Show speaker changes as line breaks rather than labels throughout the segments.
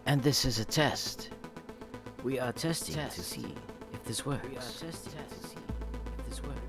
And this is a test. We are testing to see if this works. We are testing to see if this works.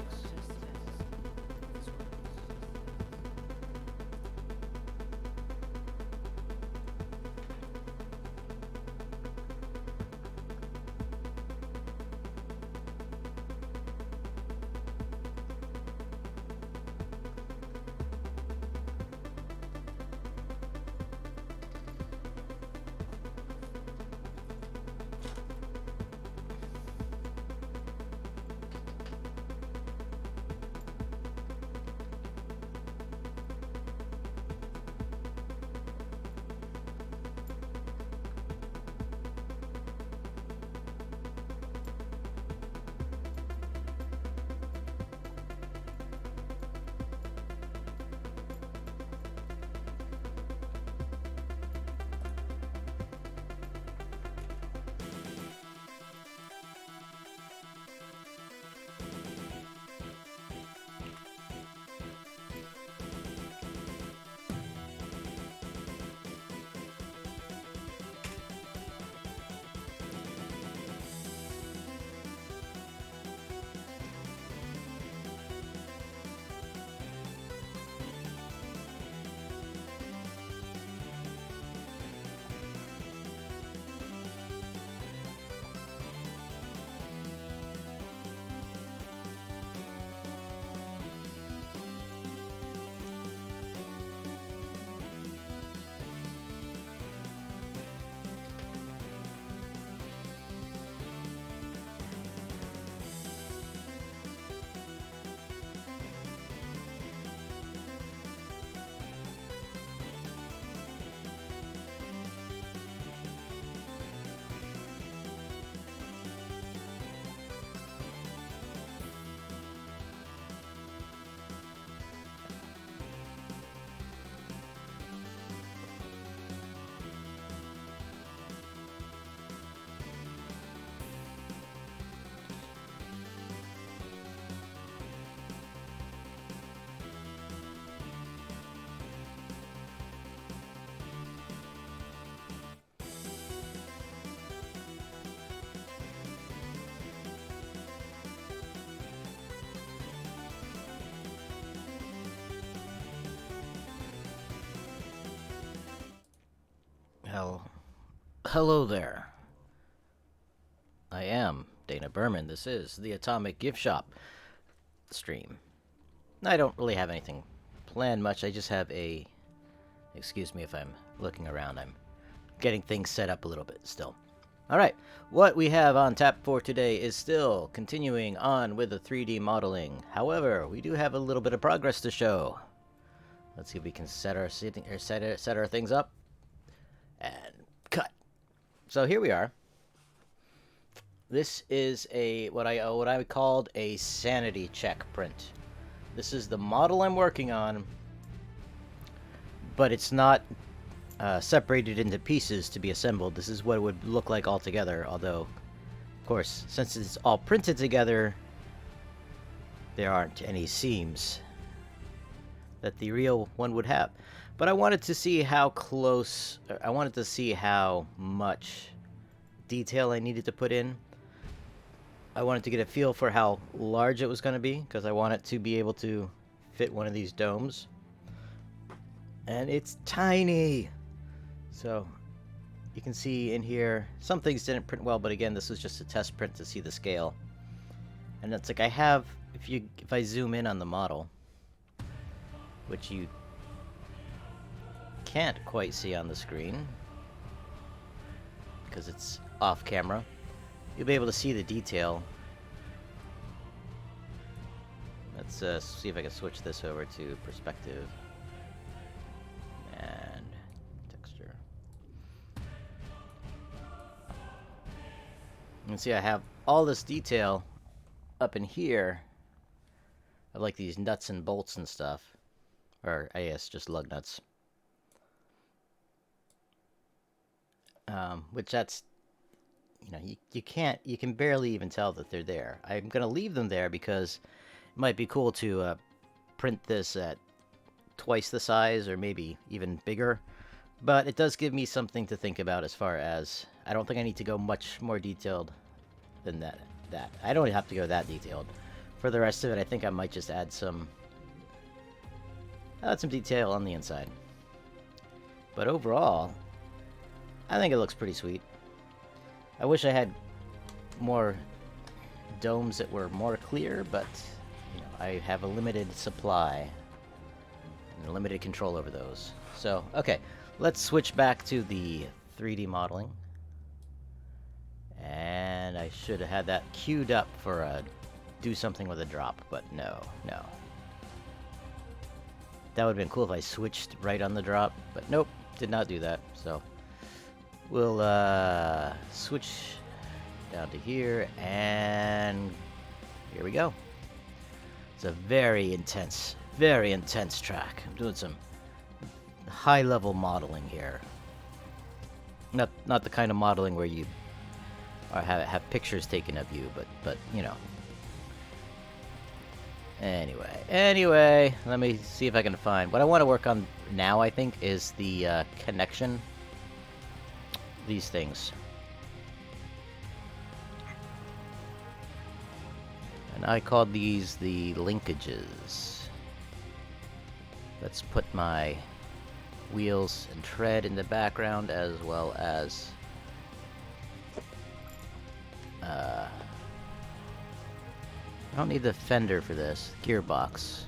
Hello there. I am Dana Berman. This is the Atomic Gift Shop stream. I don't really have anything planned much. I just have a... Excuse me if I'm looking around. I'm getting things set up a little bit still. Alright, what we have on tap for today is still continuing on with the 3D modeling. However, we do have a little bit of progress to show. Let's see if we can set our things up. And cut. So here we are. This is a what I called a sanity check print. This is the model I'm working on, but it's not separated into pieces to be assembled. This is what it would look like all together. Although, of course, since it's all printed together, there aren't any seams that the real one would have. But I wanted to see how close, I wanted to see how much detail I needed to put in. I wanted to get a feel for how large it was going to be, because I want it to be able to fit one of these domes. And it's tiny! So, you can see in here, some things didn't print well, but again, this was just a test print to see the scale. And it's like I have, if I zoom in on the model, which you can't quite see on the screen because it's off camera, you'll be able to see the detail. Let's see if I can switch this over to perspective and texture. You can see I have all this detail up in here of like these nuts and bolts and stuff, or I guess just lug nuts. Which that's, you know, you can barely even tell that they're there. I'm gonna leave them there because it might be cool to print this at twice the size or maybe even bigger But it does give me something to think about as far as... I don't think I need to go much more detailed than that. I don't have to go that detailed. For the rest of it, I think I might just add some detail on the inside. But overall, I think it looks pretty sweet. I wish I had more domes that were more clear, but you know, I have a limited supply and limited control over those. So, okay, let's switch back to the 3D modeling. And I should have had that queued up for a do something with a drop, but no. That would have been cool if I switched right on the drop, but nope, did not do that. So we'll switch down to here, and here we go. It's a very intense track. I'm doing some high-level modeling here. Not the kind of modeling where you have pictures taken of you, but you know. Anyway, let me see if I can find what I want to work on now. I think is the connection. These things, and I called these the linkages. Let's put my wheels and tread in the background, as well as I don't need the fender for this. Gearbox.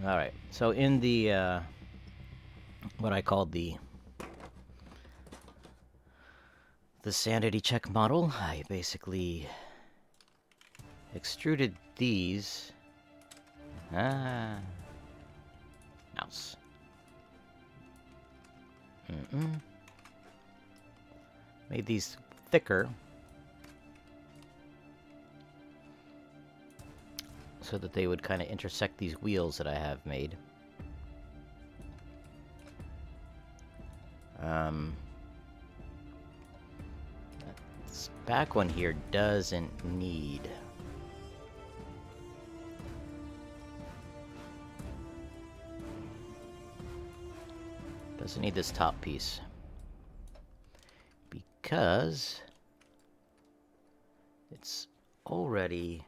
Alright, so in the, what I called the sanity check model, I basically extruded these. Mouse. Made these thicker so that they would kind of intersect these wheels that I have made. This back one here doesn't need this top piece, because it's already...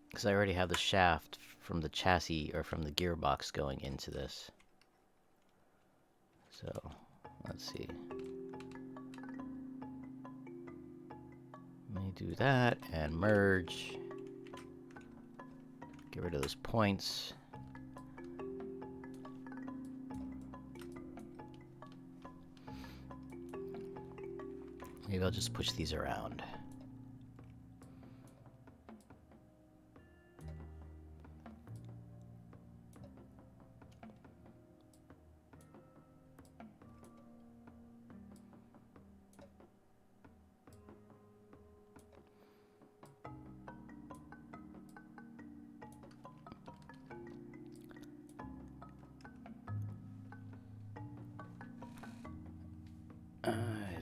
Because I already have the shaft from the chassis, or from the gearbox, going into this. So, let's see. Let me do that, and merge. Get rid of those points. Maybe I'll just push these around.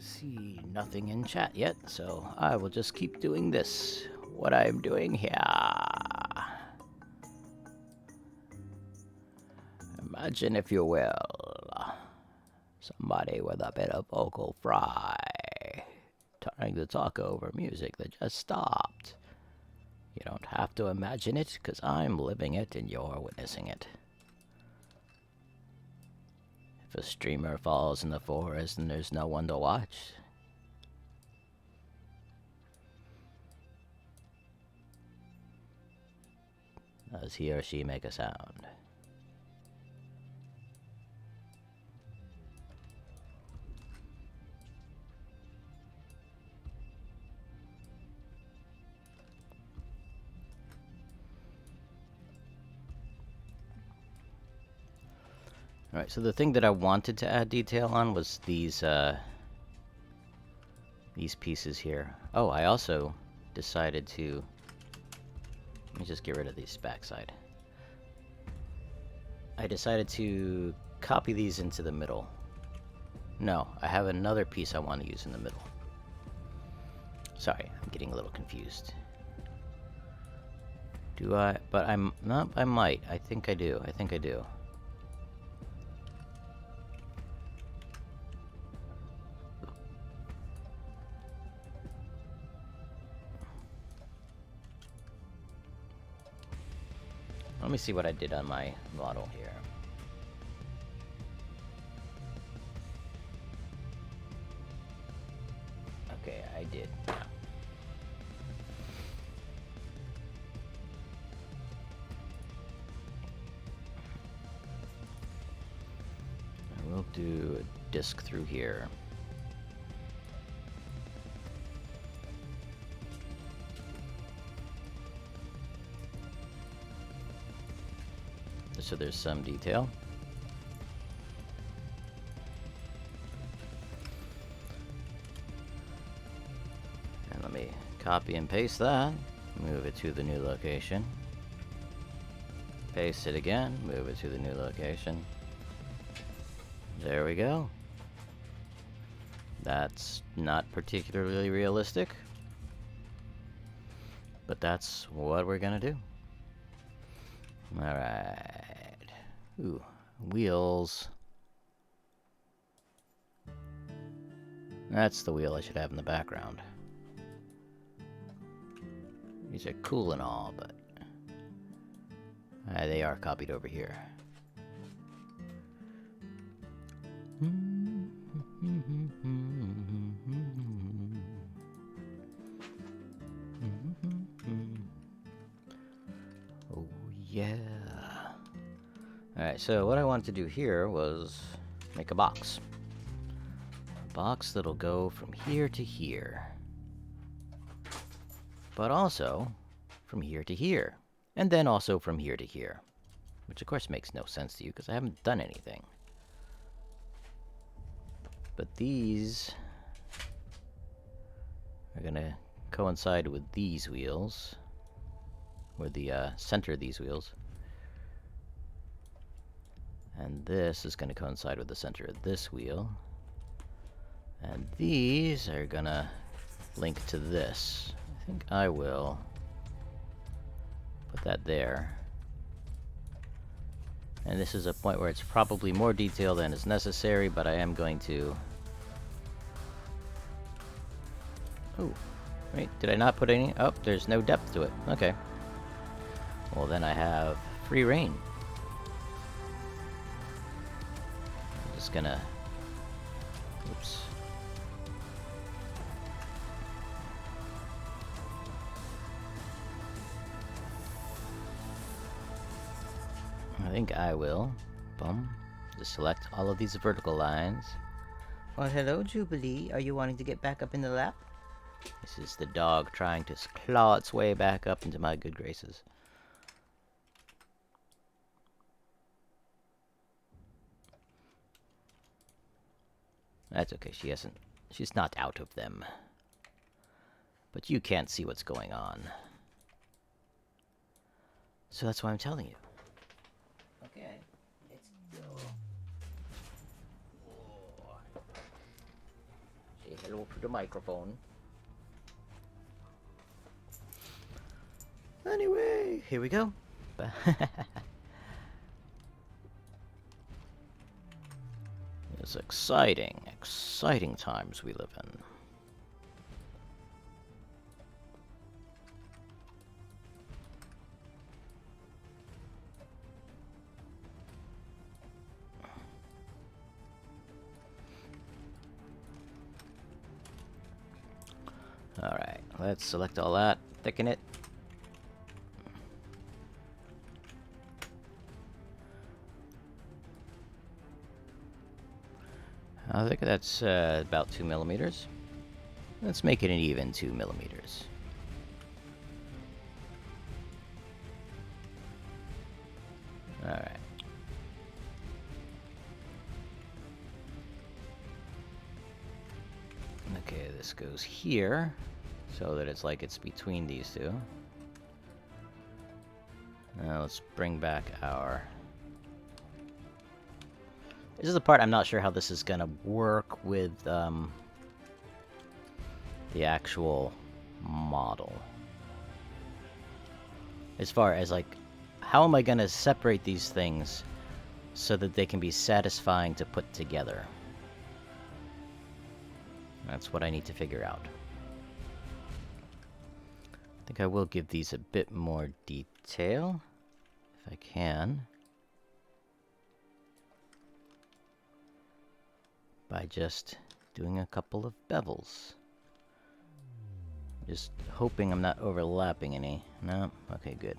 See nothing in chat yet, so I will just keep doing this, what I'm doing here. Imagine, if you will, somebody with a bit of vocal fry trying to talk over music that just stopped. You don't have to imagine it, because I'm living it and you're witnessing it. If a streamer falls in the forest and there's no one to watch, does he or she make a sound? Alright, so the thing that I wanted to add detail on was these pieces here. Oh, I also decided to... Let me just get rid of these backside. I decided to copy these into the middle. No, I have another piece I want to use in the middle. Sorry, I'm getting a little confused. Do I? But I'm not. I might. I think I do. I think I do. Let me see what I did on my model here. Okay, I did. I will do a disc through here. So there's some detail. And let me copy and paste that. Move it to the new location. Paste it again. Move it to the new location. There we go. That's not particularly realistic, but that's what we're gonna do. Alright. Ooh, wheels. That's the wheel I should have in the background. These are cool and all, but they are copied over here. Oh yeah. Alright, so what I wanted to do here was make a box. A box that'll go from here to here. But also from here to here. And then also from here to here. Which of course makes no sense to you because I haven't done anything. But these are gonna coincide with these wheels. Or the center of these wheels. And this is gonna coincide with the center of this wheel. And these are gonna link to this. I think I will put that there. And this is a point where it's probably more detail than is necessary, but I am going to... Oh, wait, did I not put any? Oh, there's no depth to it. Okay. Well, then I have free reign. I'm just gonna... Oops. I think I will. Boom. Just select all of these vertical lines. Well, hello, Jubilee. Are you wanting to get back up in the lap? This is the dog trying to claw its way back up into my good graces. That's okay. She's not out of them. But you can't see what's going on. So that's why I'm telling you. Okay, let's go. Oh. Say hello to the microphone. Anyway, here we go. It's exciting, exciting times we live in. Alright, let's select all that, thicken it. I think that's about 2 millimeters. Let's make it an even 2 millimeters. Alright. Okay, this goes here, so that it's like it's between these two. Now let's bring back our... This is the part I'm not sure how this is gonna work with the actual model. As far as, like, how am I gonna separate these things so that they can be satisfying to put together? That's what I need to figure out. I think I will give these a bit more detail, if I can, by just doing a couple of bevels. Just hoping I'm not overlapping any. No? Okay, good.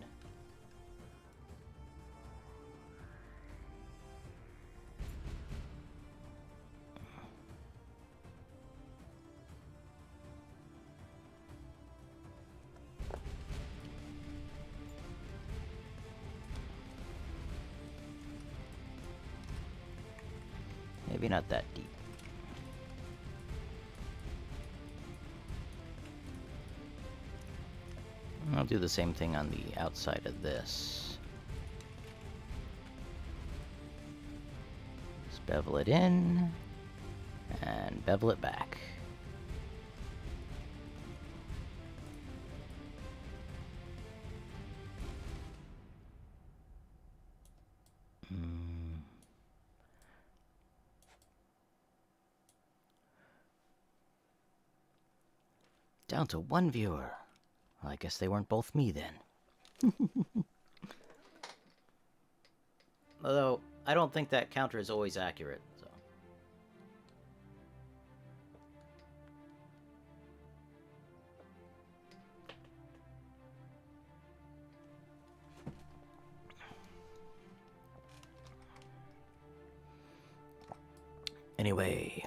Maybe not that deep. I'll do the same thing on the outside of this. Just bevel it in, and bevel it back. Down to one viewer. Well, I guess they weren't both me then. Although, I don't think that counter is always accurate, so. Anyway.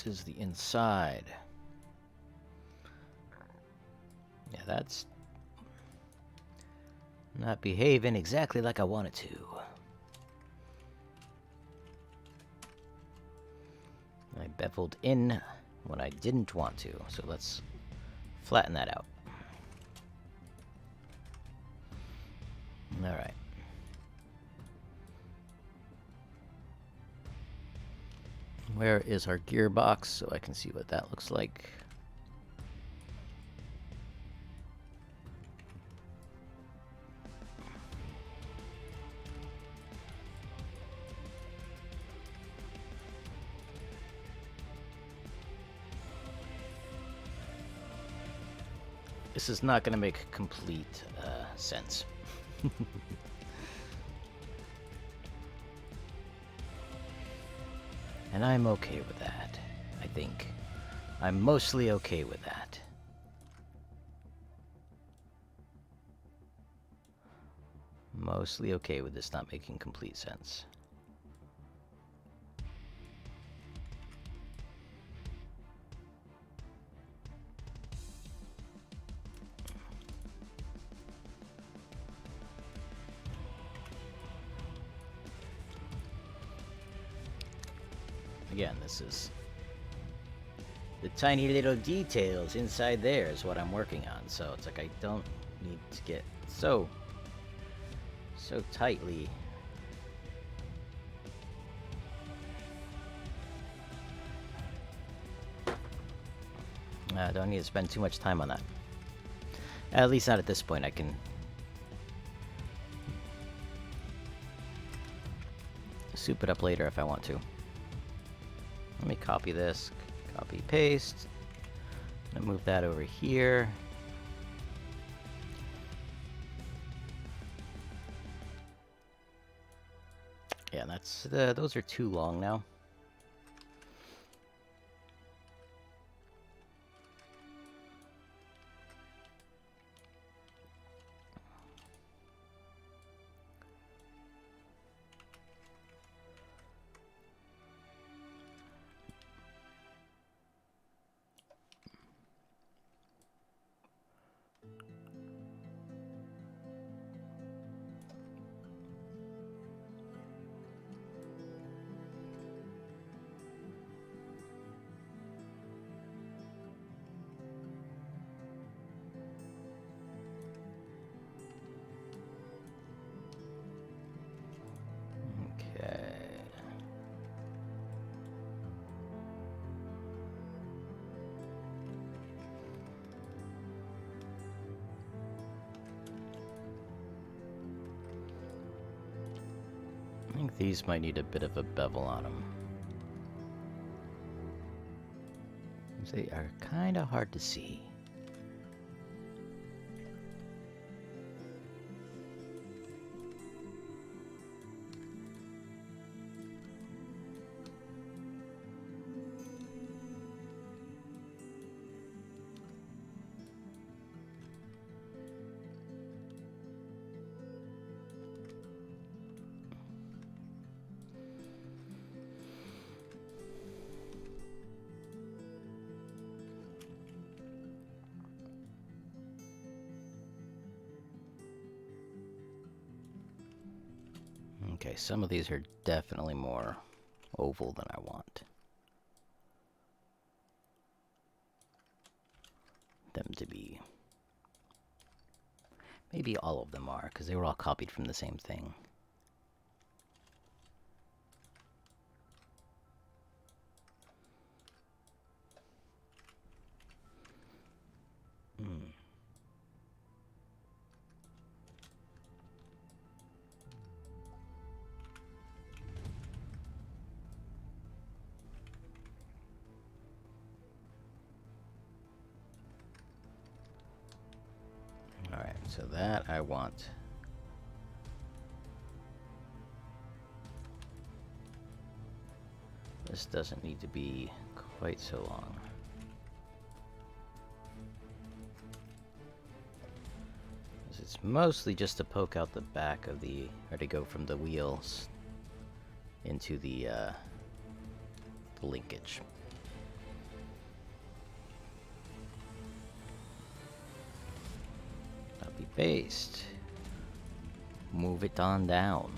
This is the inside. Yeah, that's not behaving exactly like I want it to. I beveled in when I didn't want to, so let's flatten that out. Alright. Where is our gearbox so I can see what that looks like? This is not going to make complete sense. And I'm okay with that, I think. I'm mostly okay with that. Mostly okay with this not making complete sense. Again, this is the tiny little details inside there is what I'm working on. So it's like I don't need to get so tightly. I don't need to spend too much time on that. At least not at this point. I can soup it up later if I want to. Let me copy this, copy, paste. I'm gonna move that over here. Yeah, that's those are too long now. These might need a bit of a bevel on them. They are kind of hard to see. Okay, some of these are definitely more oval than I want them to be. Maybe all of them are, because they were all copied from the same thing. Alright, so that I want. This doesn't need to be quite so long. It's mostly just to poke out the back of the, or to go from the wheels into the linkage. Copy paste. Move it on down.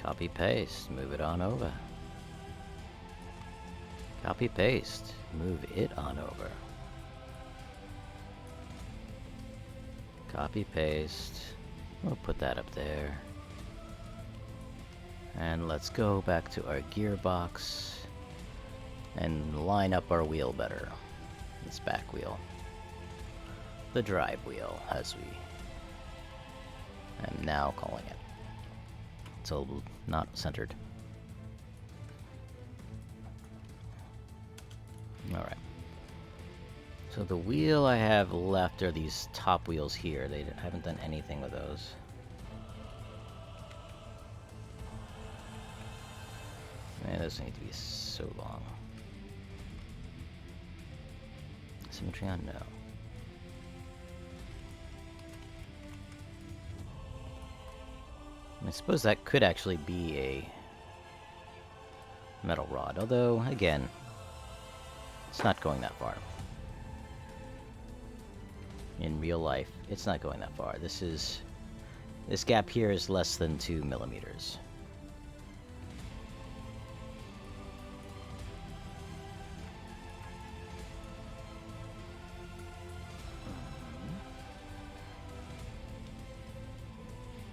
Copy paste. Move it on over. Copy paste. Move it on over. Copy paste. We'll put that up there. And let's go back to our gearbox and line up our wheel better. This back wheel. The drive wheel, as we am now calling it. It's a little not centered. Alright. So the wheel I have left are these top wheels here. They haven't done anything with those. Man, those need to be so long. Symmetry on? No. I suppose that could actually be a metal rod, although, again, it's not going that far. In real life, it's not going that far. This gap here is less than 2 millimeters.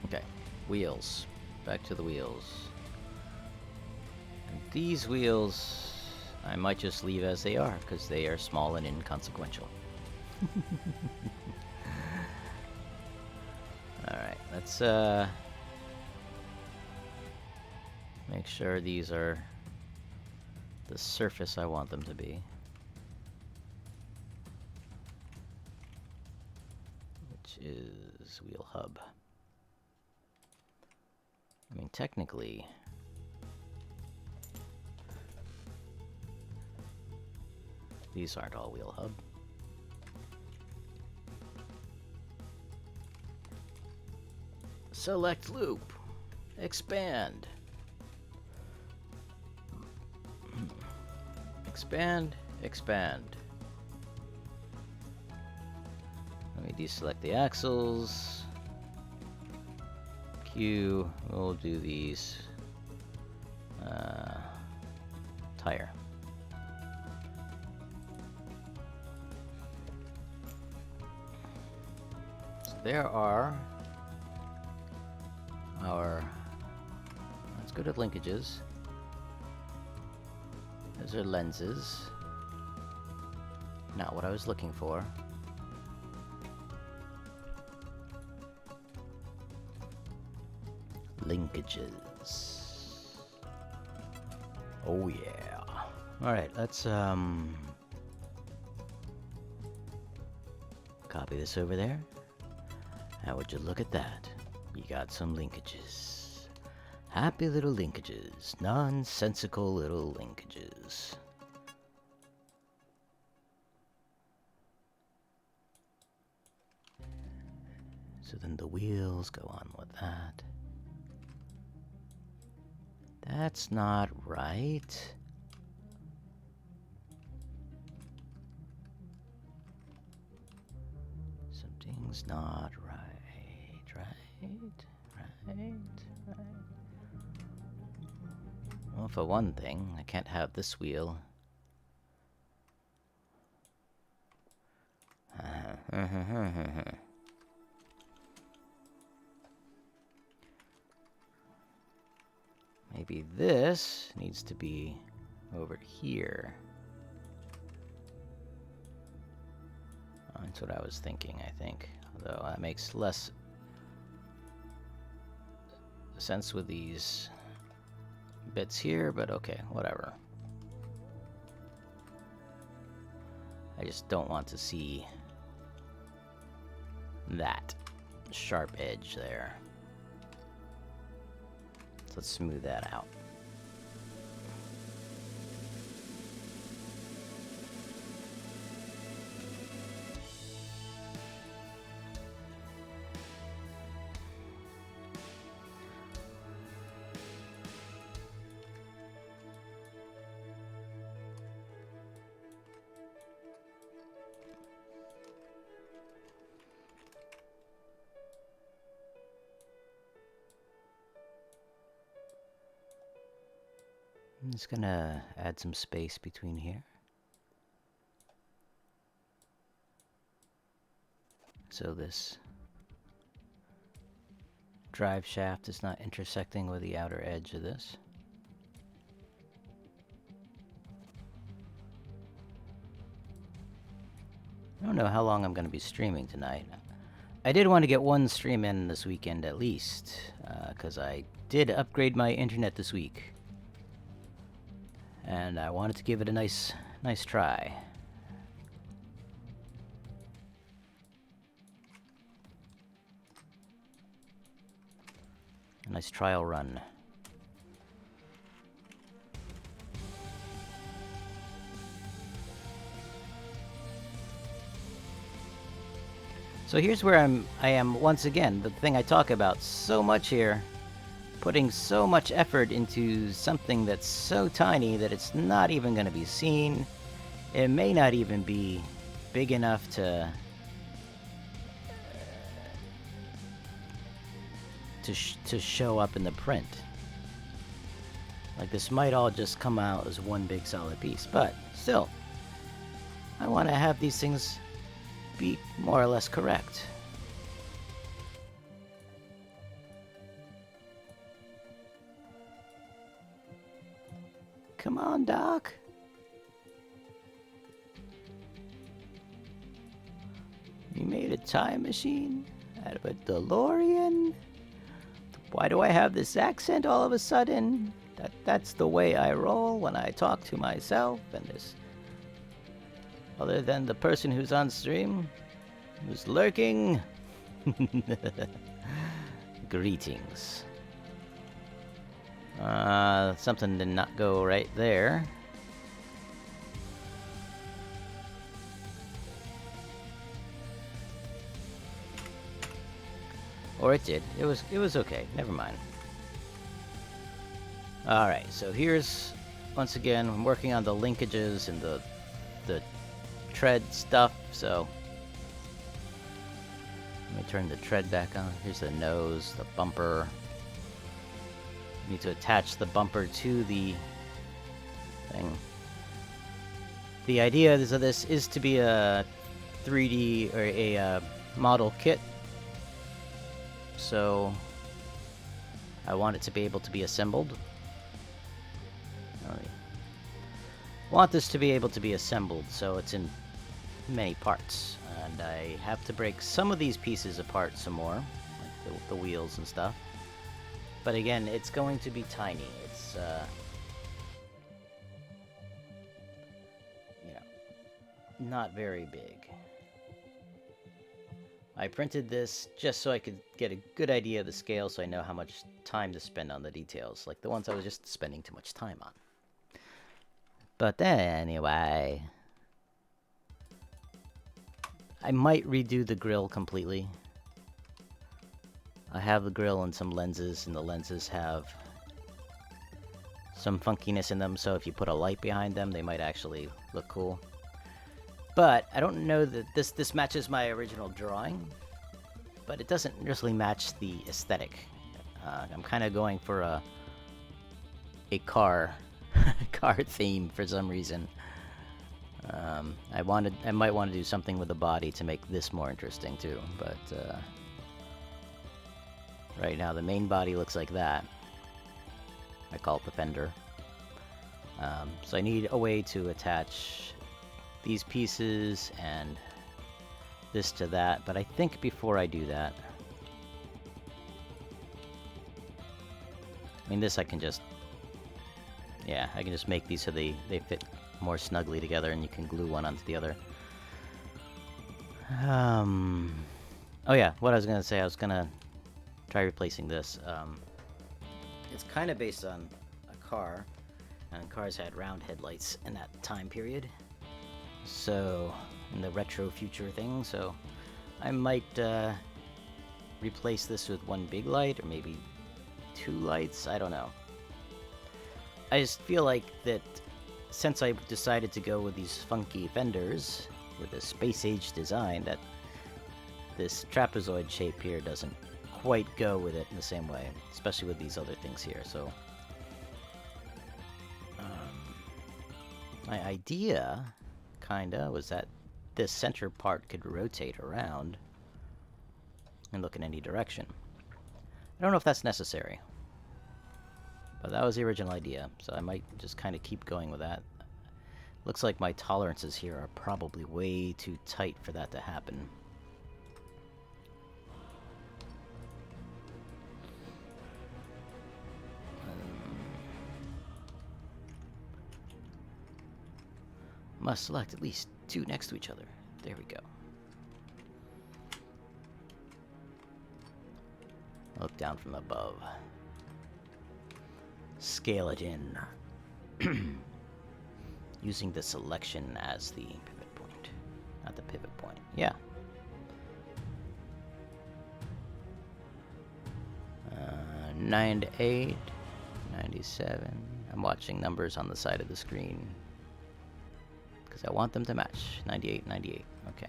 Okay, wheels. Back to the wheels. And these wheels, I might just leave as they are, because they are small and inconsequential. Alright, let's make sure these are the surface I want them to be. Which is wheel hub. I mean, technically, these aren't all wheel hub. Select loop. Expand. Expand. Expand. Let me deselect the axles. Q. We'll do these. Tire. So there are our, let's go to linkages. Those are lenses. Not what I was looking for. linkages. Oh yeah. Alright, let's copy this over there. How would you look at that? You got some linkages. Happy little linkages. Nonsensical little linkages. So then the wheels go on with that. That's not right. Something's not right. Right. Well, for one thing, I can't have this wheel. Maybe this needs to be over here. That's what I was thinking, I think. Although that makes less sense with these bits here, but okay, whatever. I just don't want to see that sharp edge there. So let's smooth that out. I'm just gonna add some space between here. So this drive shaft is not intersecting with the outer edge of this. I don't know how long I'm gonna be streaming tonight. I did want to get one stream in this weekend at least, because I did upgrade my internet this week. And I wanted to give it a nice try. A nice trial run. So here's where I am once again, the thing I talk about so much here. Putting so much effort into something that's so tiny that it's not even going to be seen. It may not even be big enough to show up in the print. Like, this might all just come out as one big solid piece, but still, I want to have these things be more or less correct. Come on, Doc. You made a time machine out of a DeLorean? Why do I have this accent all of a sudden? That's the way I roll when I talk to myself and this. Other than the person who's on stream, who's lurking. Greetings. Something did not go right there. Or it did. It was okay. Never mind. Alright, so here's, once again, I'm working on the linkages and the tread stuff, so let me turn the tread back on. Here's the nose, the bumper. Need to attach the bumper to the thing. The idea of this is to be a 3D or a model kit. So I want it to be able to be assembled. I want this to be able to be assembled, so it's in many parts. And I have to break some of these pieces apart some more, like the wheels and stuff. But again, it's going to be tiny. It's, you know, not very big. I printed this just so I could get a good idea of the scale so I know how much time to spend on the details, like the ones I was just spending too much time on. But anyway, I might redo the grill completely. I have the grill and some lenses, and the lenses have some funkiness in them, so if you put a light behind them, they might actually look cool. But I don't know that this matches my original drawing, but it doesn't really match the aesthetic. I'm kind of going for a car theme for some reason. I might want to do something with the body to make this more interesting too, but right now the main body looks like that. I call it the fender. So I need a way to attach these pieces and this to that, but I think before I do that, I mean, this I can just, yeah, I can just make these so they fit more snugly together, and you can glue one onto the other. Oh yeah, what I was gonna say, I was gonna try replacing this. It's kind of based on a car, and cars had round headlights in that time period. So, in the retro future thing, so I might replace this with one big light, or maybe two lights, I don't know. I just feel like that since I decided to go with these funky fenders, with a space-age design, that this trapezoid shape here doesn't quite go with it in the same way, especially with these other things here, so... my idea, kinda, was that this center part could rotate around and look in any direction. I don't know if that's necessary, but that was the original idea, so I might just kind of keep going with that. Looks like my tolerances here are probably way too tight for that to happen. Must select at least two next to each other. There we go. Look down from above. Scale it in. Using the selection as the pivot point. Not the pivot point. Yeah. 9 to 8. 97. I'm watching numbers on the side of the screen, because I want them to match. 98, 98. Okay.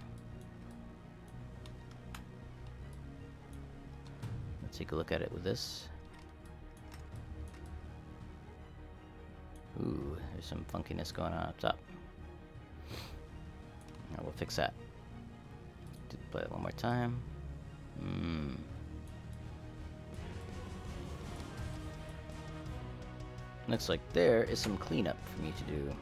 Let's take a look at it with this. Ooh, there's some funkiness going on up top. Now we'll fix that. Play it one more time. Looks like there is some cleanup for me to do.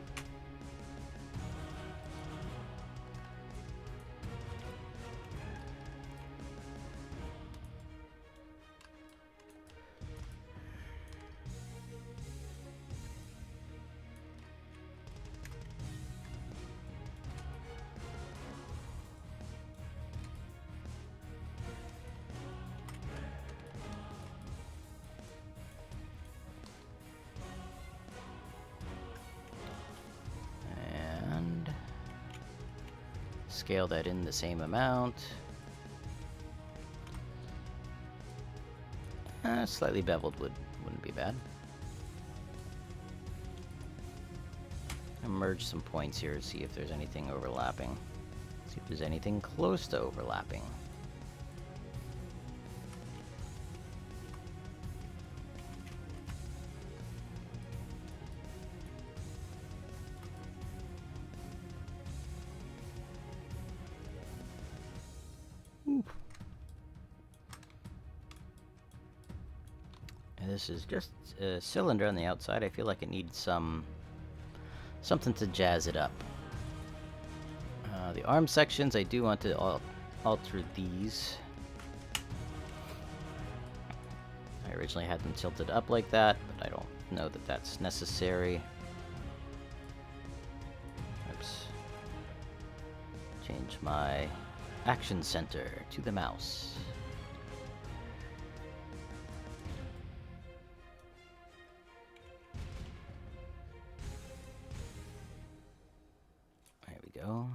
Scale that in the same amount. Slightly beveled wouldn't be bad. Merge some points here to see if there's anything overlapping. See if there's anything close to overlapping. This is just a cylinder on the outside. I feel like it needs something to jazz it up. The arm sections, I do want to alter these. I I originally had them tilted up like that, but I don't know that that's necessary. Oops. Change my action center to the mouse. There we go.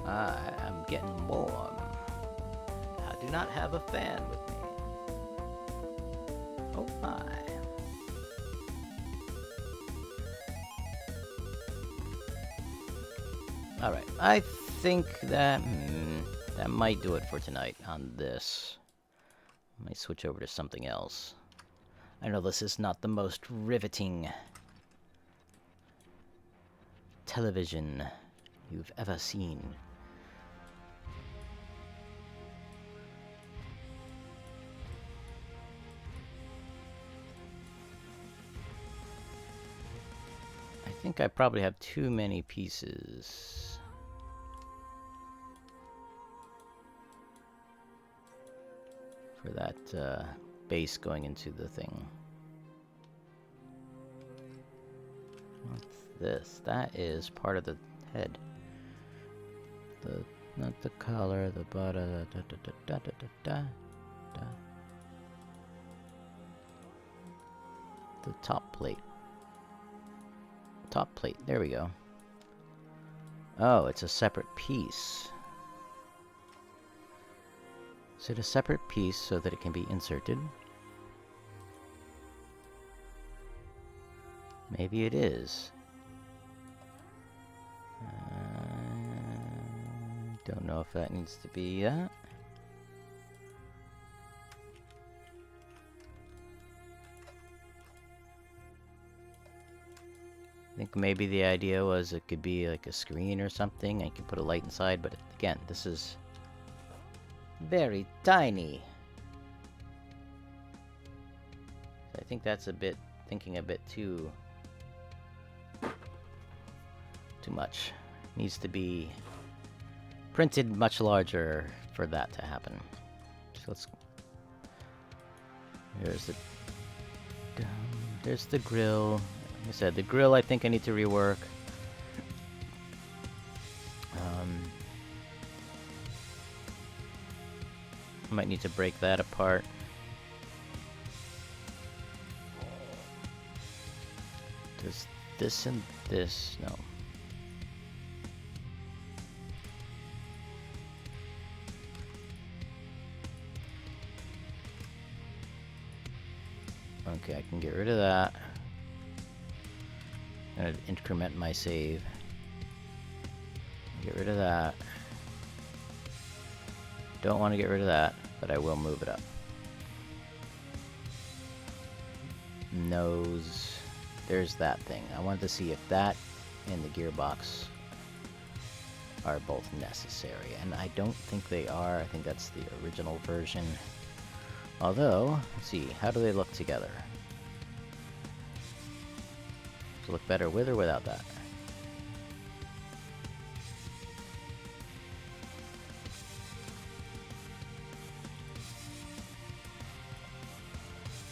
I am getting warm. I do not have a fan with me. Oh my. Alright, I think that that might do it for tonight on this. I might switch over to something else. I know this is not the most riveting television you've ever seen. I think I probably have too many pieces. For that base going into the thing. What's this? That is part of the head. Not the collar, the bottom. The top plate. Top plate, there we go. Oh, it's a separate piece. Is it a separate piece so that it can be inserted? Maybe it is. Don't know if that needs to be that. I think maybe the idea was it could be like a screen or something, and you can put a light inside, but again, this is very tiny. So I think that's a bit, thinking a bit too much. Needs to be printed much larger for that to happen. So let's, there's the grill. Like I said, the grill I think I need to rework. I might need to break that apart. Does this and this? No. Okay, I can get rid of that. I'm gonna increment my save. Get rid of that. Don't want to get rid of that, but I will move it up. Nose. There's that thing. I wanted to see if that and the gearbox are both necessary, and I don't think they are. I think that's the original version. Although, let's see, how do they look together? Does it look better with or without that?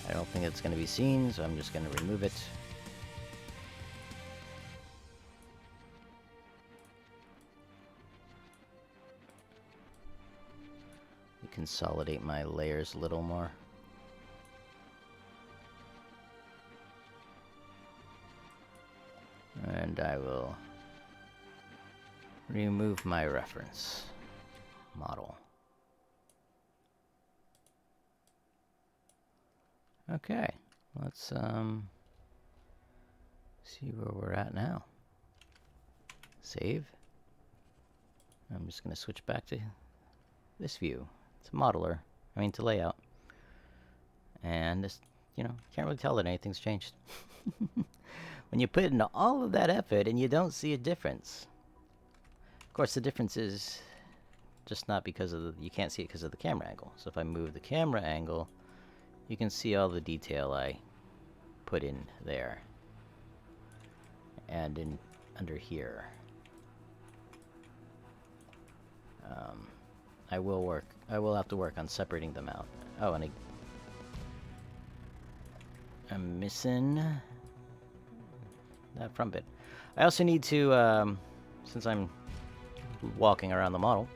I don't think it's going to be seen, so I'm just going to remove it. Consolidate my layers a little more. And I will remove my reference model. Okay, let's see where we're at now. Save. I'm just going to switch back to this view. It's a modeler, to layout. And this, can't really tell that anything's changed. When you put in all of that effort and you don't see a difference. Of course, the difference is just not because of the, you can't see it because of the camera angle. So if I move the camera angle, you can see all the detail I put in there and in under here. I will have to work on separating them out. Oh, and I'm missing that front bit. I also need to, since I'm walking around the model,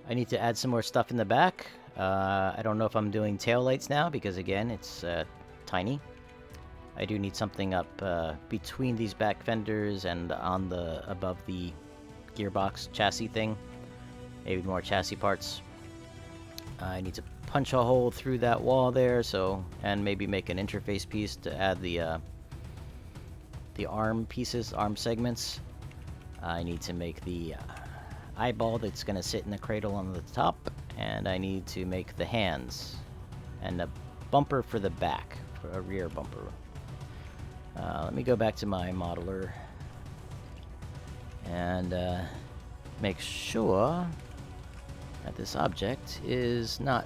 I need to add some more stuff in the back. I don't know if I'm doing tail lights now because, again, it's tiny. I do need something up between these back fenders and on the above the gearbox chassis thing. Maybe more chassis parts. I need to punch a hole through that wall there, and maybe make an interface piece to add the arm pieces, arm segments. I need to make the eyeball that's going to sit in the cradle on the top, and I need to make the hands and a bumper for the back, for a rear bumper. Let me go back to my modeler and make sure that this object is not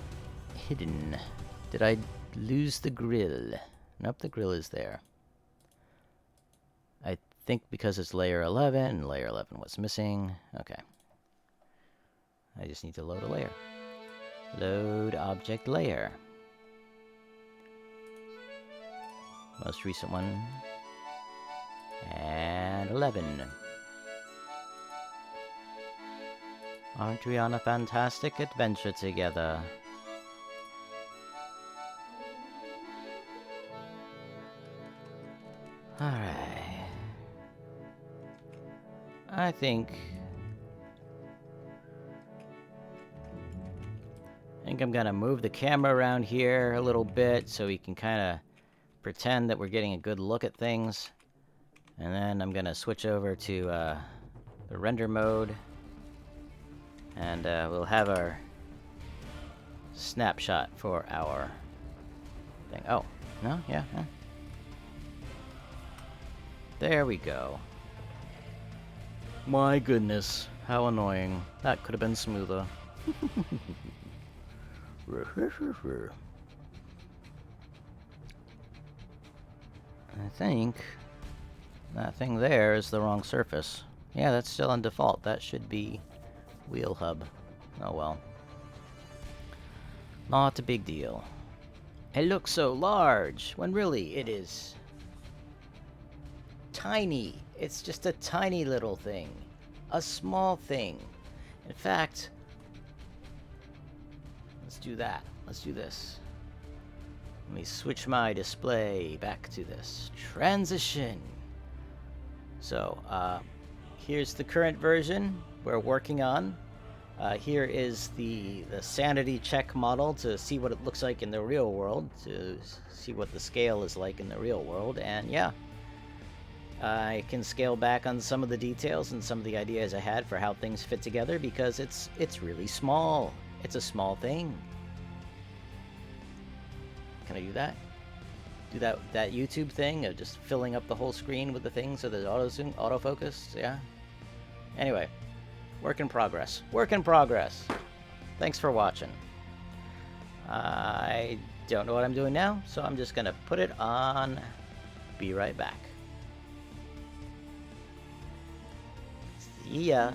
hidden. Did I lose the grill? Nope, the grill is there. I think because it's layer 11, and layer 11 was missing. Okay. I just need to load a layer. Load object layer. Most recent one. And 11. Aren't we on a fantastic adventure together? Alright. I think I'm gonna move the camera around here a little bit so we can kind of pretend that we're getting a good look at things. And then I'm gonna switch over to the render mode. And we'll have our snapshot for our thing. Oh, no? Yeah. There we go. My goodness, how annoying. That could have been smoother. I think that thing there is the wrong surface. Yeah, that's still on default. That should be wheel hub. Oh well. Not a big deal. It looks so large, when really it is tiny. It's just a tiny little thing. A small thing. In fact, let's do that. Let's do this. Let me switch my display back to this. Transition. So, here's the current version we're working on. Here is the sanity check model to see what it looks like in the real world, to see what the scale is like in the real world, and yeah. I can scale back on some of the details and some of the ideas I had for how things fit together because it's really small. It's a small thing. Can I do that? Do that YouTube thing of just filling up the whole screen with the thing so there's autofocus? Yeah. Anyway, work in progress. Work in progress. Thanks for watching. I don't know what I'm doing now, so I'm just gonna put it on. Be right back. See ya.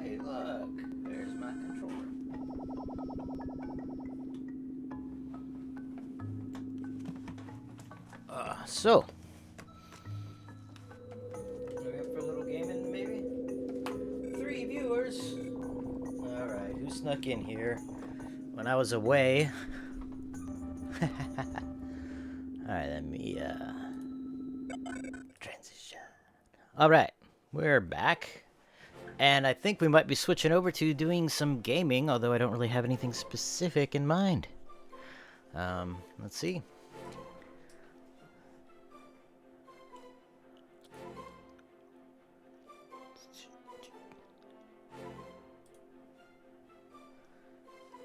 Hey, look, there's my controller. So, we're up for a little gaming, maybe? 3 viewers. All right, who snuck in here when I was away? All right, let me transition. All right, we're back, and I think we might be switching over to doing some gaming, although I don't really have anything specific in mind. Let's see.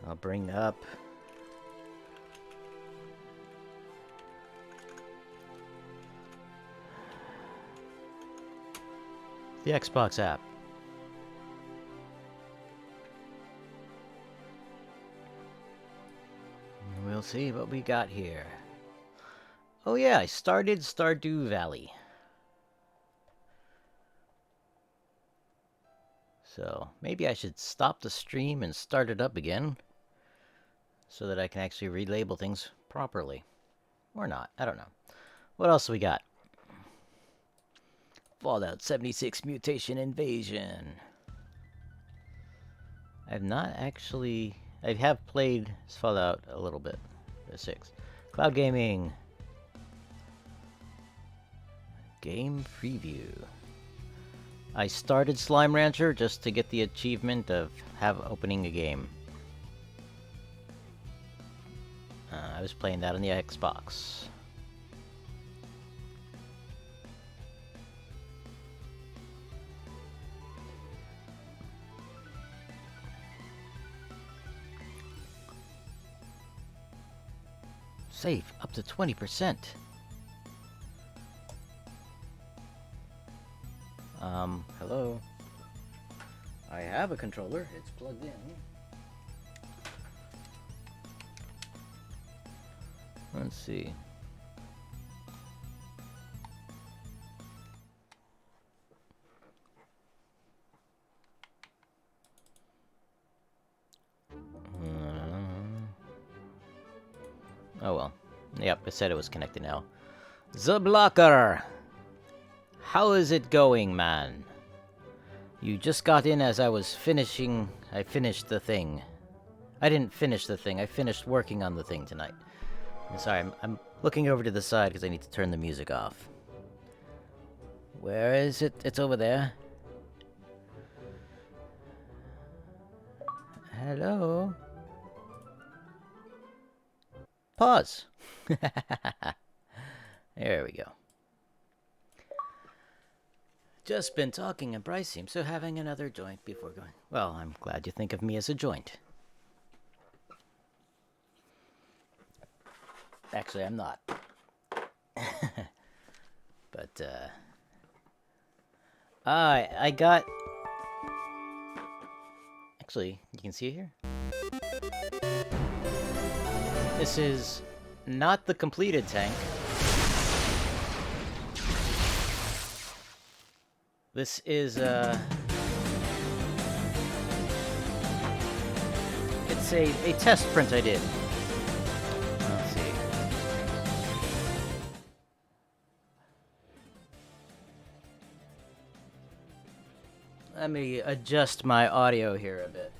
I'll bring up the Xbox app. We'll see what we got here. Oh yeah, I started Stardew Valley. So maybe I should stop the stream and start it up again so that I can actually relabel things properly. Or not, I don't know. What else we got? Fallout 76 Mutation Invasion. I've not actually... I have played Fallout a little bit. The 6. Cloud Gaming. Game preview. I started Slime Rancher just to get the achievement of opening a game. I was playing that on the Xbox. Save up to 20%. Hello. I have a controller. It's plugged in. Let's see. Oh well. Yep, it said it was connected now. The blocker! How is it going, man? You just got in as I was finishing... I finished the thing. I didn't finish the thing. I finished working on the thing tonight. I'm sorry, I'm looking over to the side because I need to turn the music off. Where is it? It's over there. Hello? Pause. There we go. Just been talking and Bryce seems to having another joint before going. Well, I'm glad you think of me as a joint. Actually, I'm not. But, I got... Actually, you can see it here. This is not the completed tank. This is, it's a test print I did. Let's see. Let me adjust my audio here a bit.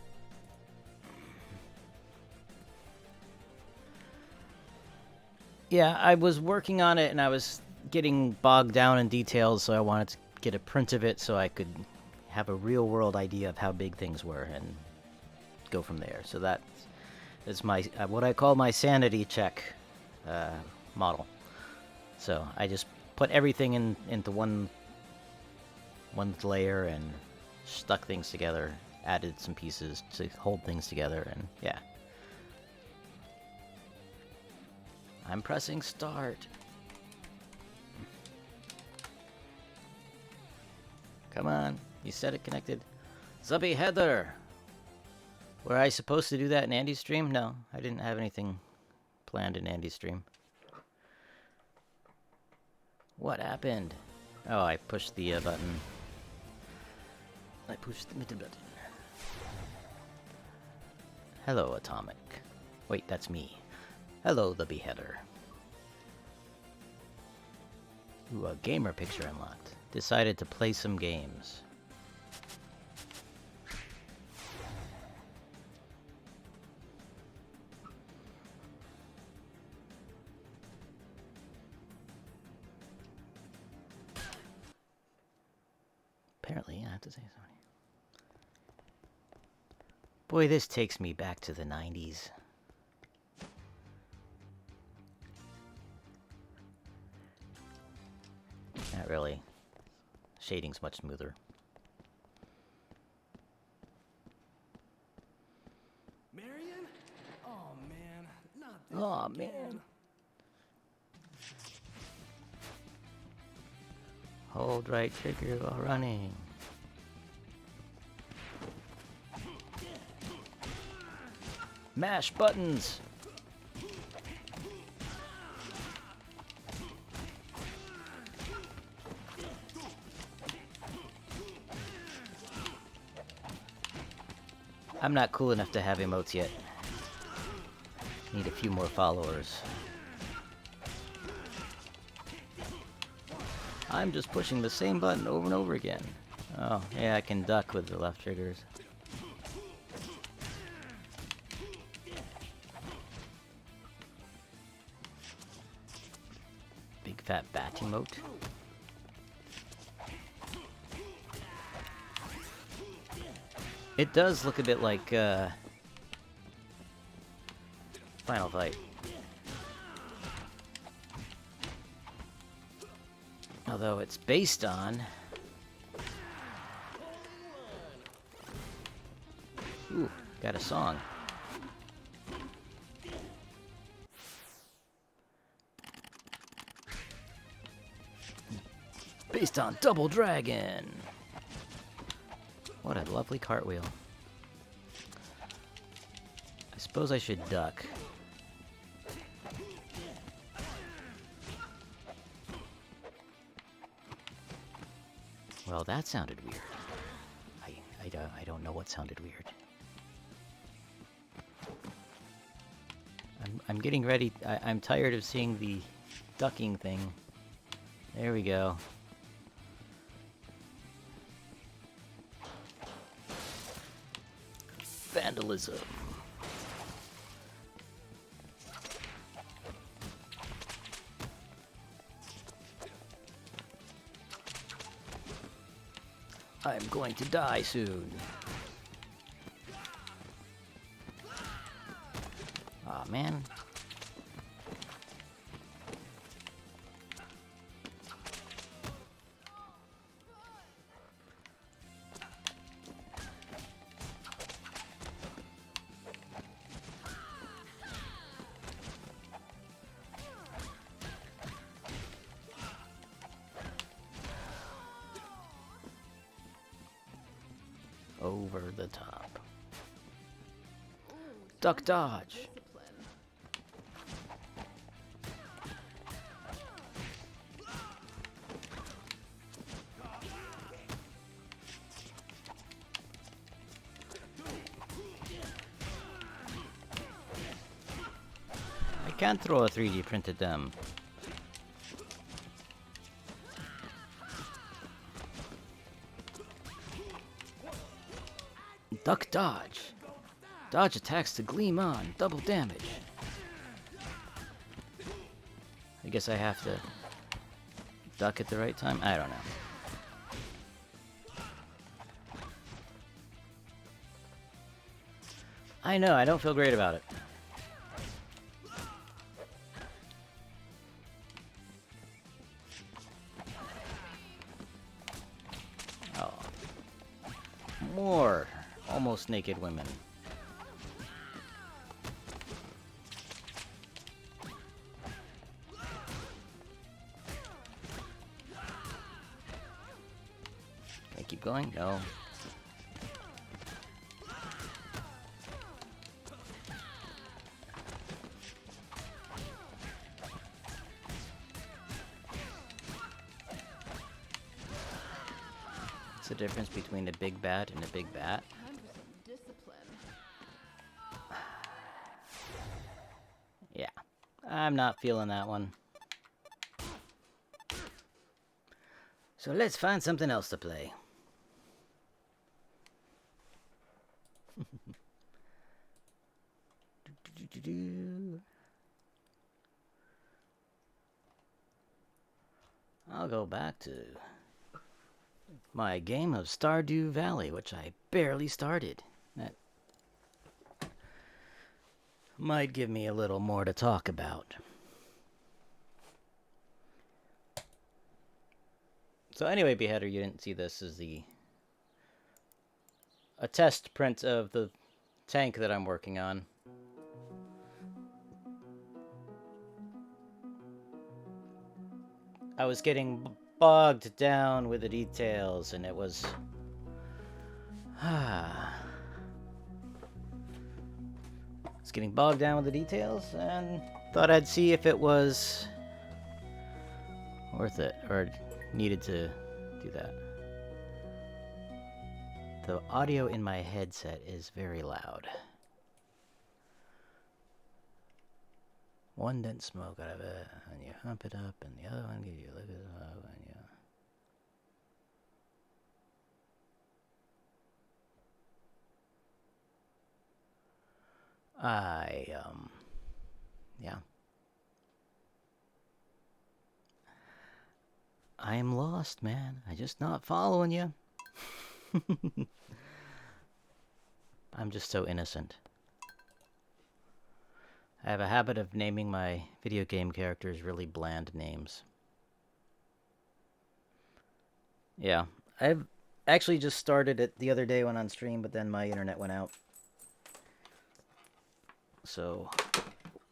Yeah, I was working on it and I was getting bogged down in details, so I wanted to get a print of it so I could have a real-world idea of how big things were and go from there. So that's my what I call my sanity check model. So I just put everything into one layer and stuck things together, added some pieces to hold things together, and yeah. I'm pressing start. Come on, you said it connected. Zubby Heather! Were I supposed to do that in Andy's stream? No, I didn't have anything planned in Andy's stream. What happened? Oh, I pushed the button. I pushed the middle button. Hello, Atomic. Wait, that's me. Hello, the Beheader. Ooh, a gamer picture unlocked. Decided to play some games. Apparently, I have to say something. Boy, this takes me back to the 90s. Not really. Shading's much smoother.
Marion? Oh man, not this
Oh
again.
man. Hold right trigger while running. Mash buttons! I'm not cool enough to have emotes yet. Need a few more followers. I'm just pushing the same button over and over again. Oh, yeah, I can duck with the left triggers. Big fat bat emote. It does look a bit like, Final Fight. Although it's based on... Ooh, got a song. Based on Double Dragon. What a lovely cartwheel. I suppose I should duck. Well, that sounded weird. I don't know what sounded weird. I'm getting ready. I'm tired of seeing the ducking thing. There we go. Vandalism. I'm going to die soon. Aw, man. Over the top. Duck dodge. I can't throw a 3D printed them. Duck dodge. Dodge attacks to gleam on. Double damage. I guess I have to duck at the right time? I don't know. I know, I don't feel great about it. Oh. More almost naked women. Can I keep going? No. the difference between a big bat and a big bat?
Time for some discipline.
Yeah. I'm not feeling that one. So let's find something else to play. I'll go back to my game of Stardew Valley, which I barely started. That might give me a little more to talk about. So anyway, Beheader, you didn't see this, is a test print of the tank that I'm working on. I was getting bogged down with the details, and it was... It's getting bogged down with the details, and thought I'd see if it was worth it, or needed to do that. The audio in my headset is very loud. One didn't smoke out of it, and you hump it up, and the other one gives you a look at it up, and you... yeah. I am lost, man. I'm just not following you. I'm just so innocent. I have a habit of naming my video game characters really bland names. Yeah, I've actually just started it the other day when on stream, but then my internet went out. So,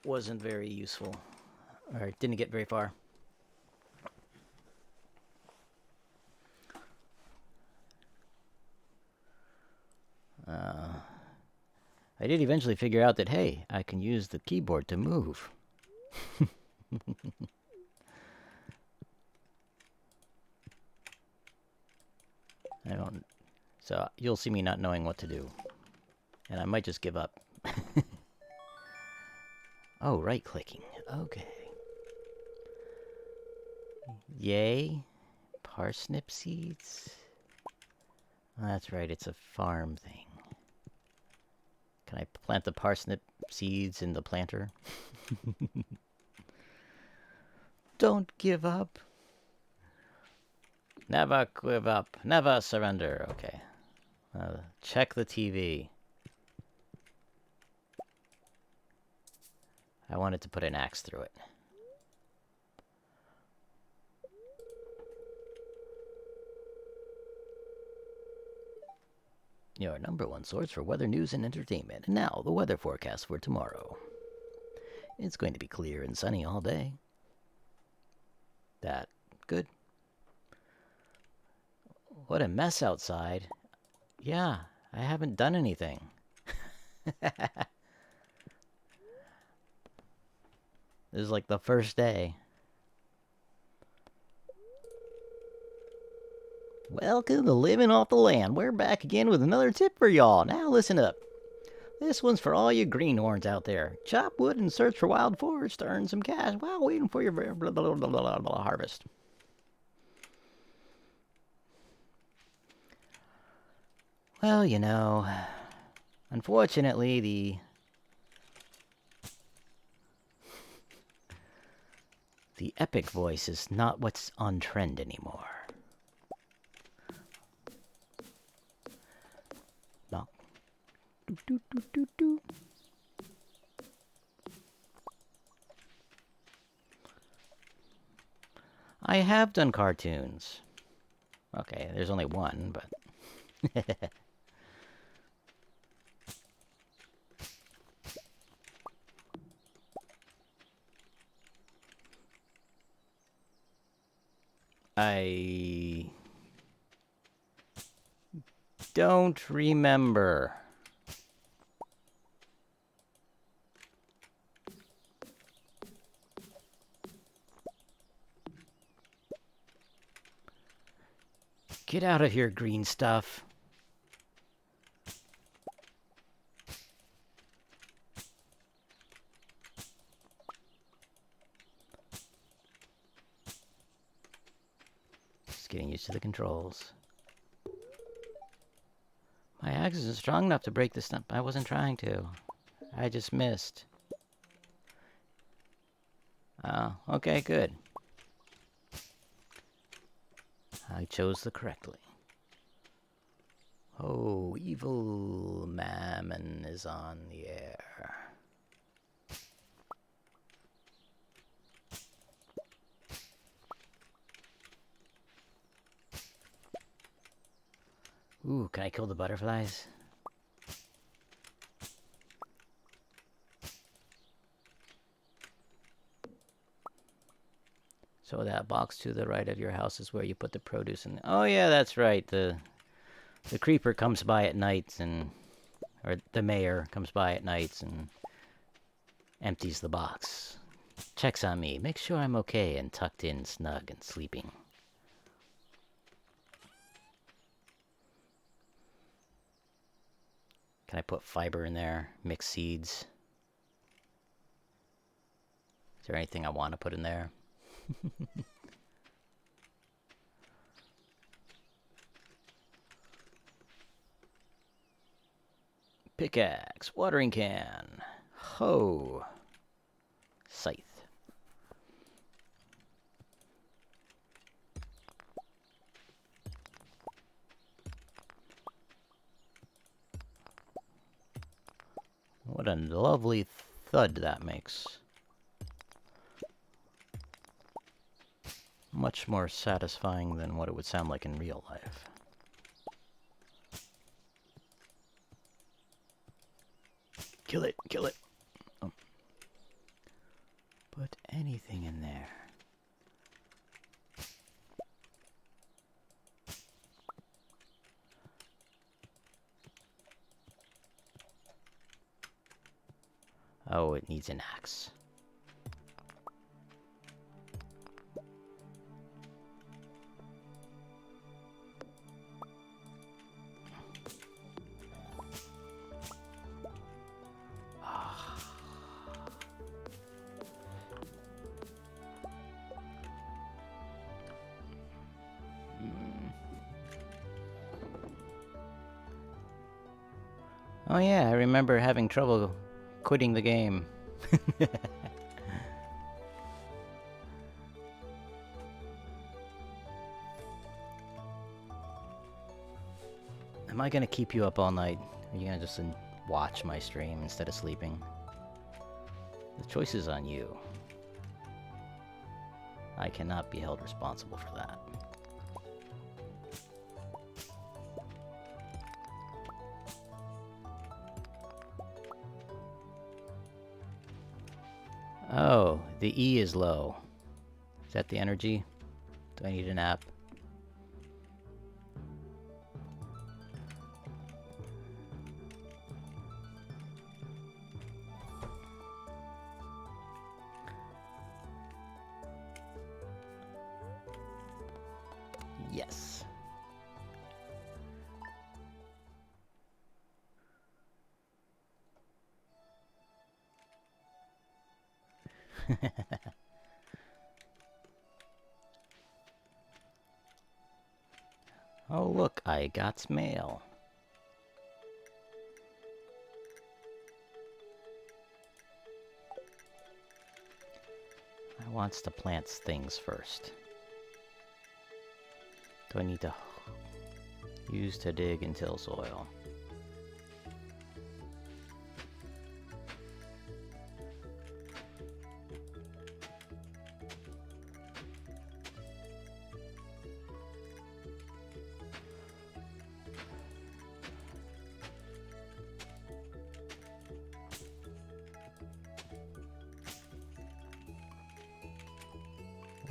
wasn't very useful. Or didn't get very far. I did eventually figure out that, hey, I can use the keyboard to move. I don't... So, you'll see me not knowing what to do. And I might just give up. Oh, right-clicking. Okay. Yay. Parsnip seeds. That's right, it's a farm thing. Can I plant the parsnip seeds in the planter? Don't give up. Never give up. Never surrender. Okay. Check the TV. I wanted to put an axe through it. Your #1 source for weather news and entertainment. And now, the weather forecast for tomorrow. It's going to be clear and sunny all day. That good. What a mess outside. Yeah, I haven't done anything. This is like the first day. Welcome to Living Off the Land. We're back again with another tip for y'all. Now listen up. This one's for all you greenhorns out there. Chop wood and search for wild forage to earn some cash while waiting for your harvest. Well, you know, unfortunately, the epic voice is not what's on trend anymore. Do, do, do, do. I have done cartoons. Okay, there's only one, but... I... don't remember. Get out of here, green stuff. Just getting used to the controls. My axe isn't strong enough to break the stump. I wasn't trying to. I just missed. Oh, okay, good. I chose the correctly. Oh, evil mammon is on the air. Ooh, can I kill the butterflies? So that box to the right of your house is where you put the produce in. Oh yeah, that's right. The creeper comes by at night or the mayor comes by at nights and empties the box. Checks on me, makes sure I'm okay and tucked in snug and sleeping. Can I put fiber in there? Mix seeds? Is there anything I want to put in there? Pickaxe, watering can, hoe, scythe. What a lovely thud that makes. Much more satisfying than what it would sound like in real life. Kill it, kill it. Oh. Put anything in there. Oh, it needs an axe. Oh yeah, I remember having trouble quitting the game. Am I gonna keep you up all night? Are you gonna just watch my stream instead of sleeping? The choice is on you. I cannot be held responsible for that. Oh, the E is low. Is that the energy? Do I need a nap? Yes. Oh look, I got mail. I wants to plant things first. Do I need to use to dig and till soil?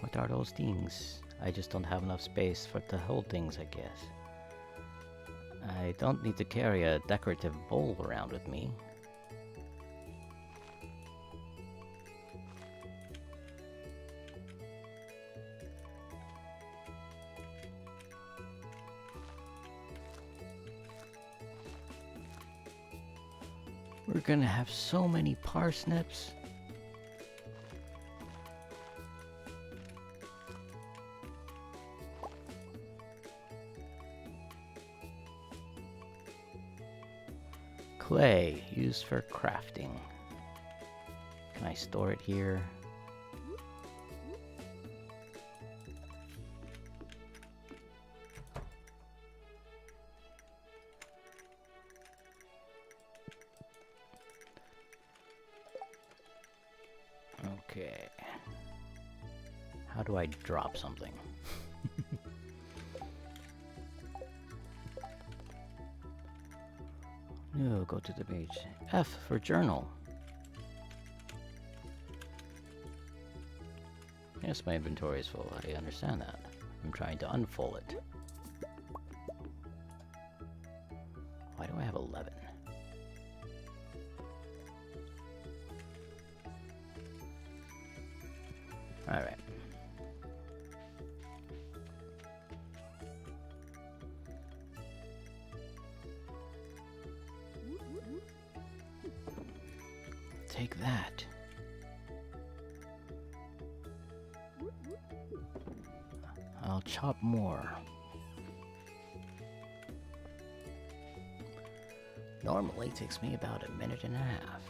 What are those things? I just don't have enough space to hold things, I guess. I don't need to carry a decorative bowl around with me. We're gonna have so many parsnips. Clay, used for crafting. Can I store it here? Okay. How do I drop something? No, go to the page. F for journal. Yes, my inventory is full. I understand that. I'm trying to unfull it. Why do I have 11? Alright. Take that. I'll chop more. Normally it takes me about a minute and a half.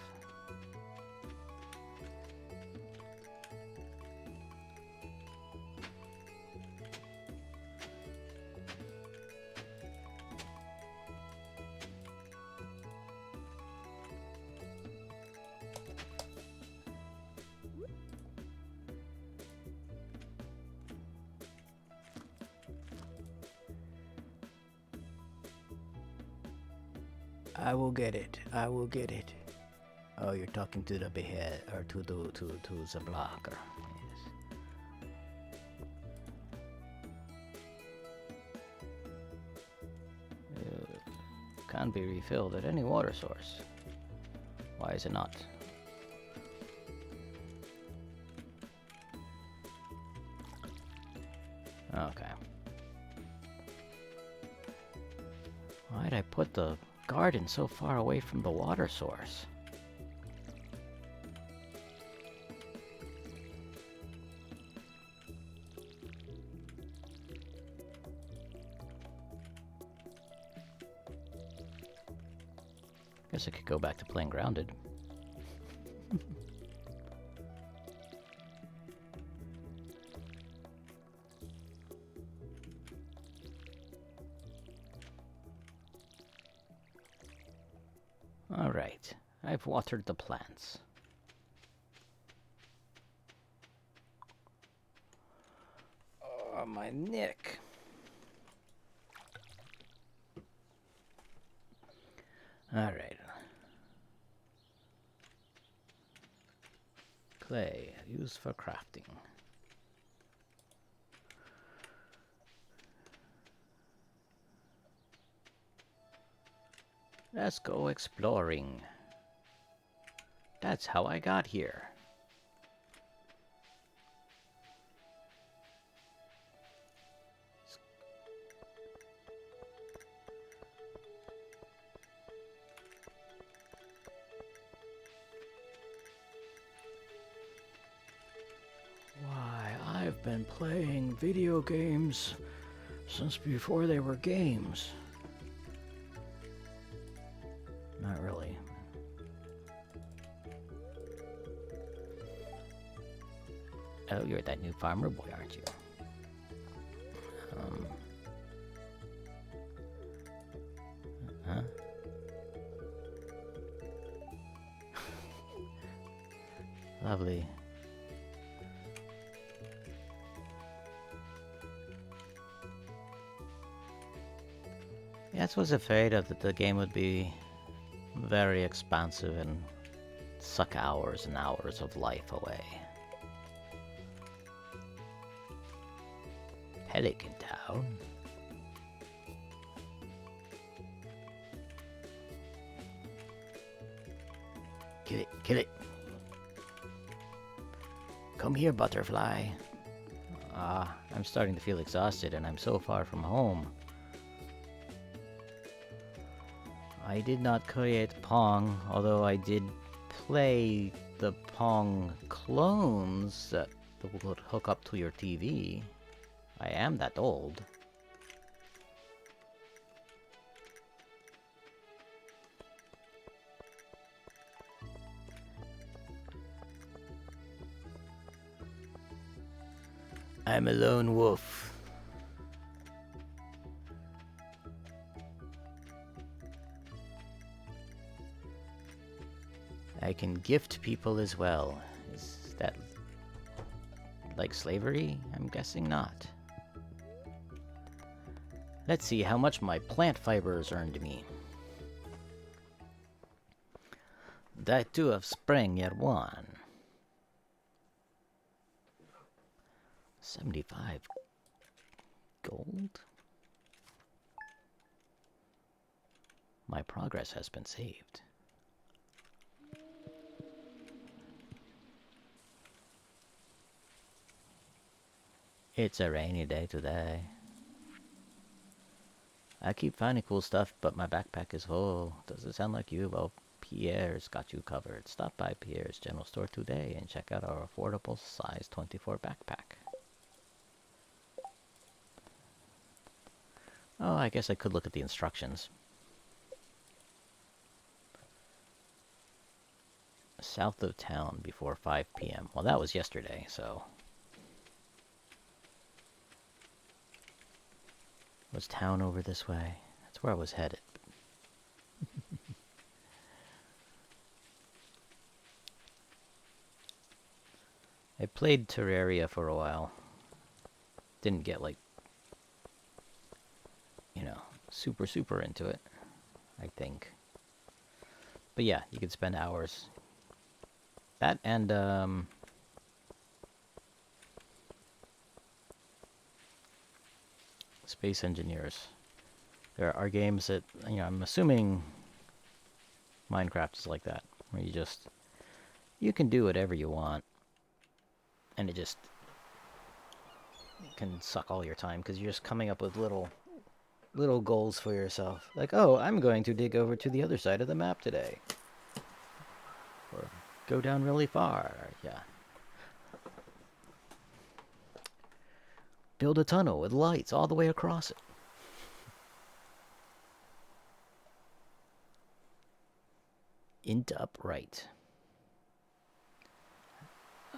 I will get it. I will get it. Oh, you're talking to the behead or to the blocker. Yes. Can be refilled at any water source. Why is it not? Okay. Why'd I put the garden so far away from the water source? Guess I could go back to playing grounded. All right, I've watered the plants. Oh, my neck. All right. Clay, used for crafting. Let's go exploring. That's how I got here. Why, I've been playing video games since before they were games. Not really. Oh, you're that new farmer boy, aren't you? Huh? Lovely. Yes, was afraid of that the game would be very expansive and suck hours and hours of life away. Pelican Town. Kill it, kill it. Come here, butterfly. I'm starting to feel exhausted and I'm so far from home. I did not create Pong, although I did play the Pong clones that would hook up to your TV. I am that old. I'm a lone wolf. I can gift people as well. Is that like slavery? I'm guessing not. Let's see how much my plant fibers earned me. That too of spring year 1. 75 gold? My progress has been saved. It's a rainy day today. I keep finding cool stuff, but my backpack is full. Does it sound like you? Well, Pierre's got you covered. Stop by Pierre's General Store today and check out our affordable size 24 backpack. Oh, I guess I could look at the instructions. South of town before 5 p.m. Well, that was yesterday, so... Was town over this way? That's where I was headed. I played Terraria for a while. Didn't get, like, you know, super into it, I think. But yeah, you could spend hours. That and, Space Engineers. There are games that, you know, I'm assuming Minecraft is like that, where you can do whatever you want, and it just can suck all your time, because you're just coming up with little goals for yourself. Like, oh, I'm going to dig over to the other side of the map today. Or go down really far, yeah. Build a tunnel with lights all the way across it. Int upright.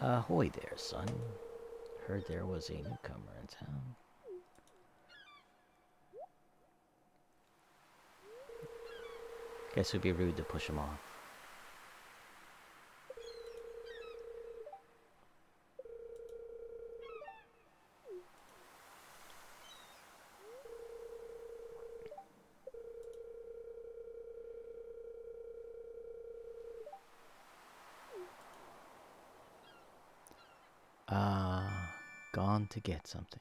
Ahoy there, son. Heard there was a newcomer in town. Guess it'd be rude to push him off. Gone to get something.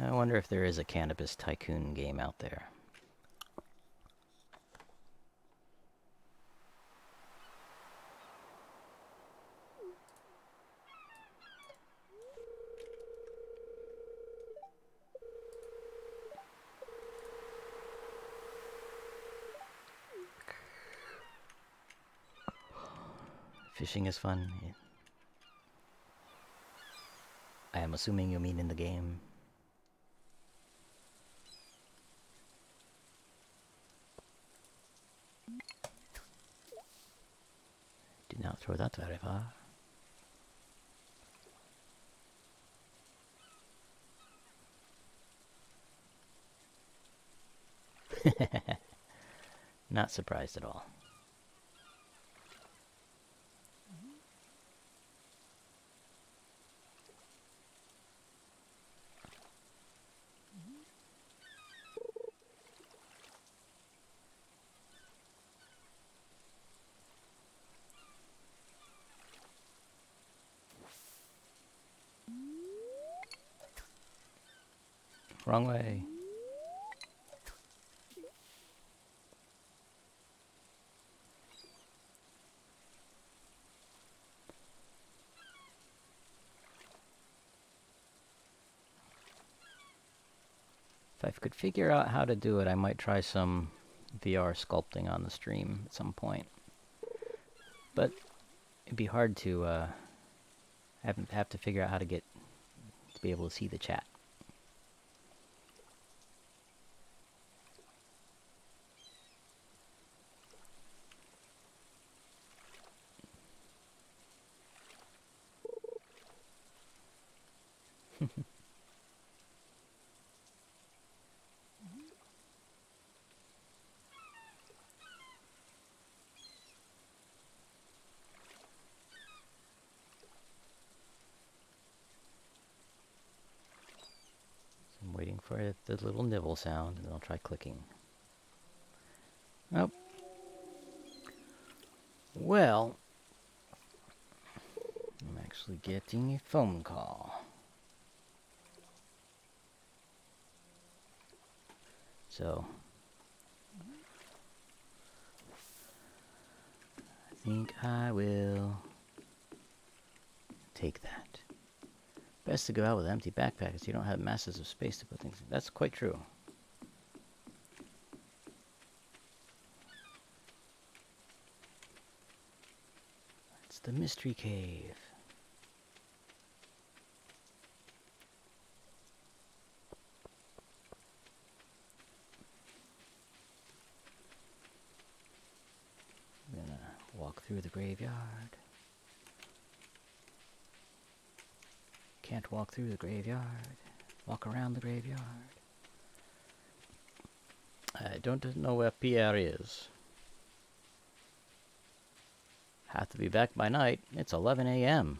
I wonder if there is a cannabis tycoon game out there. Fishing is fun. Yeah. I am assuming you mean in the game. Do not throw that very far. Not surprised at all. Wrong way. If I could figure out how to do it, I might try some VR sculpting on the stream at some point. But it'd be hard to have to figure out how to get to be able to see the chat. I'm waiting for the little nibble sound, and then I'll try clicking. Oh. Well, I'm actually getting a phone call. So, I think I will take that. Best to go out with an empty backpack as you don't have masses of space to put things in. That's quite true. It's the mystery cave. I'm gonna walk through the graveyard. Can't walk through the graveyard. Walk around the graveyard. I don't know where Pierre is. Have to be back by night. It's 11 a.m.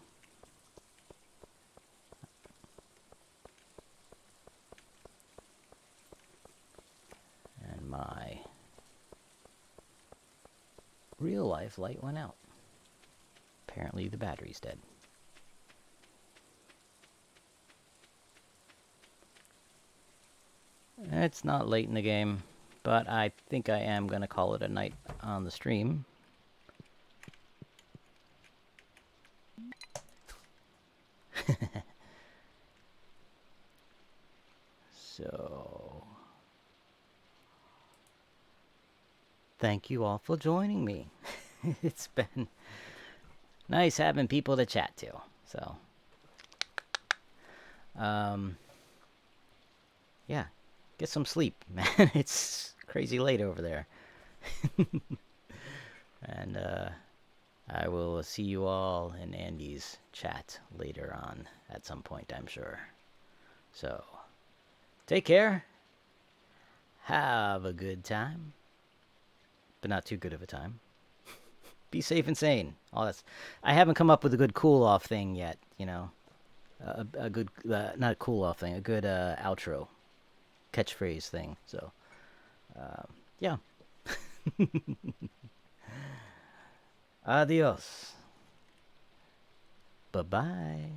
And my real life light went out. Apparently the battery's dead. It's not late in the game, but I think I am going to call it a night on the stream. So, thank you all for joining me. It's been nice having people to chat to. So, yeah. Get some sleep, man. It's crazy late over there. And I will see you all in Andy's chat later on at some point, I'm sure. So, take care. Have a good time. But not too good of a time. Be safe and sane. All that's. I haven't come up with a good cool-off thing yet, you know. A good, not cool-off thing, a good outro. Catchphrase thing. So, yeah. Adios. Bye-bye.